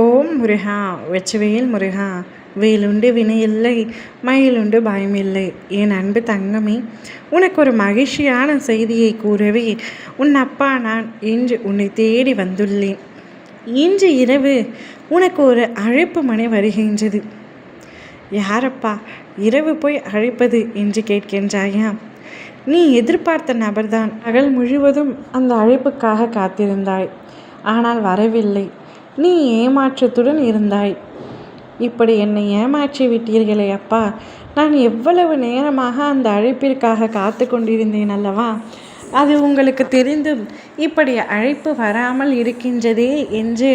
ஓம் முருகா வெற்றிவேல் முருகா. வேலுண்டு வினையில்லை, மயிலுண்டு பயமில்லை. என் அன்பு தங்கமே, உனக்கு ஒரு மகிழ்ச்சியான செய்தியை கூறவே உன் அப்பா நான் இன்று உன்னை தேடி வந்துள்ளேன். இன்று இரவு உனக்கு ஒரு அழைப்பு மணி வருகின்றது. யாரப்பா இரவு போய் அழைப்பது என்று கேட்கின்றாயா? நீ எதிர்பார்த்த நபர்தான். பகல் முழுவதும் அந்த அழைப்புக்காக காத்திருந்தாய், ஆனால் வரவில்லை. நீ ஏமாற்றத்துடன் இருந்தாய். இப்படி என்னை ஏமாற்றி விட்டீர்களே அப்பா, நான் எவ்வளவு நேரமாக அந்த அழைப்பிற்காக காத்து கொண்டிருந்தேன் அல்லவா? அது உங்களுக்கு தெரிந்தும் இப்படி அழைப்பு வராமல் இருக்கின்றதே என்று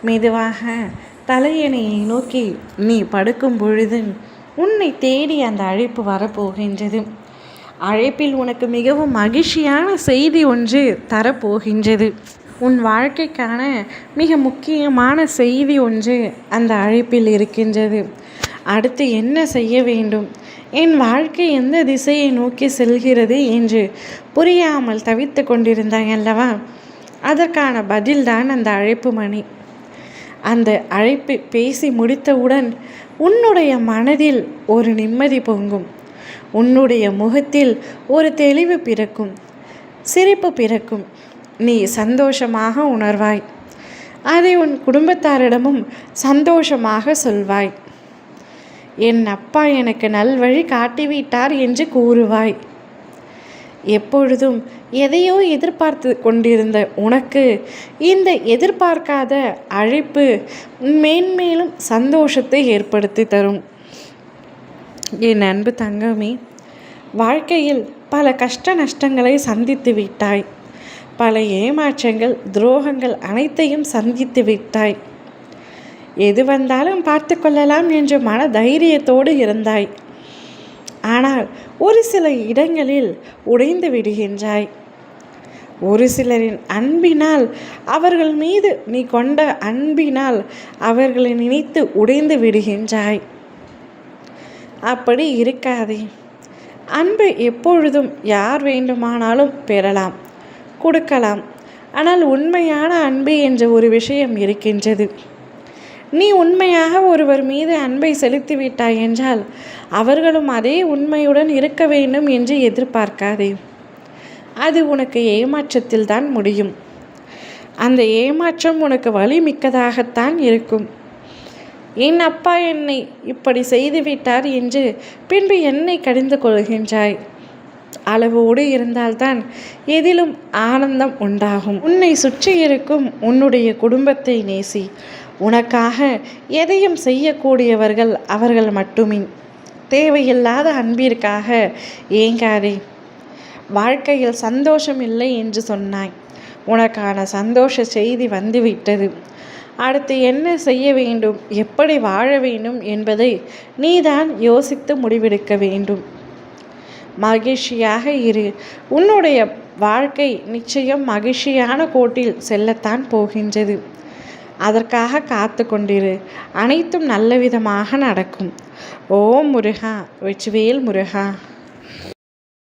மெதுவாக தலையணையை நோக்கி நீ படுக்கும் பொழுது உன்னை தேடி அந்த அழைப்பு வரப்போகின்றது. அழைப்பில் உனக்கு மிகவும் மகிழ்ச்சியான செய்தி ஒன்று தரப்போகின்றது. உன் வாழ்க்கைக்கான மிக முக்கியமான செய்தி ஒன்று அந்த அழைப்பில் இருக்கின்றது. அடுத்து என்ன செய்ய வேண்டும், என் வாழ்க்கை எந்த திசையை நோக்கி செல்கிறது என்று புரியாமல் தவித்து கொண்டிருந்தாய் அல்லவா? அதற்கான பதில்தான் அந்த அழைப்பு மணி. அந்த அழைப்பு பேசி முடித்தவுடன் உன்னுடைய மனதில் ஒரு நிம்மதி பொங்கும். உன்னுடைய முகத்தில் ஒரு தெளிவு பிறக்கும், சிரிப்பு பிறக்கும். நீ சந்தோஷமாக உணர்வாய். அதை உன் குடும்பத்தாரிடமும் சந்தோஷமாக சொல்வாய். என் அப்பா எனக்கு நல்வழி காட்டிவிட்டார் என்று கூறுவாய். எப்பொழுதும் எதையோ எதிர்பார்த்து கொண்டிருந்த உனக்கு இந்த எதிர்பார்க்காத அழைப்பு மேன்மேலும் சந்தோஷத்தை ஏற்படுத்தி தரும். என் அன்பு தங்கமே, வாழ்க்கையில் பல கஷ்ட நஷ்டங்களை சந்தித்து விட்டாய். பல ஏமாற்றங்கள், துரோகங்கள் அனைத்தையும் சந்தித்து விட்டாய். எது வந்தாலும் பார்த்து கொள்ளலாம் என்ற மன தைரியத்தோடு இருந்தாய். ஆனால் ஒரு சில இடங்களில் உடைந்து விடுகின்றாய். ஒரு சிலரின் அன்பினால், அவர்கள் மீது நீ கொண்ட அன்பினால் அவர்களை நினைத்து உடைந்து விடுகின்றாய். அப்படி இருக்காதே. அன்பு எப்பொழுதும் யார் வேண்டுமானாலும் பெறலாம், கொடுக்கலாம். ஆனால் உண்மையான அன்பு என்ற ஒரு விஷயம் இருக்கின்றது. நீ உண்மையாக ஒருவர் மீது அன்பை செலுத்திவிட்டாய் என்றால் அவர்களும் அதே உண்மையுடன் இருக்க வேண்டும் என்று எதிர்பார்க்காதே. அது உனக்கு ஏமாற்றத்தில் தான் முடியும். அந்த ஏமாற்றம் உனக்கு வலிமிக்கதாகத்தான் இருக்கும். என் அப்பா என்னை இப்படி செய்துவிட்டார் என்று பின்பு என்னை கடிந்து கொள்கின்றாய். அளவோடு இருந்தால்தான் எதிலும் ஆனந்தம் உண்டாகும். உன்னை சுற்றி இருக்கும் உன்னுடைய குடும்பத்தை நேசி. உனக்காக எதையும் செய்யக்கூடியவர்கள் அவர்கள் மட்டுமே. தேவையில்லாத அன்பிற்காக ஏங்காதே. வாழ்க்கையில் சந்தோஷம் இல்லை என்று சொன்னாய். உனக்கான சந்தோஷ செய்தி வந்துவிட்டது. அடுத்து என்ன செய்ய வேண்டும், எப்படி வாழ வேண்டும் என்பதை நீதான் யோசித்து முடிவெடுக்க வேண்டும். மகிழ்ச்சியாக இரு. உன்னுடைய வாழ்க்கை நிச்சயம் மகிழ்ச்சியான கோட்டில் செல்லத்தான் போகின்றது. அதற்காக காத்து கொண்டிரு. அனைத்தும் நல்ல விதமாக நடக்கும். ஓம் முருகா வெற்றிவேல் முருகா.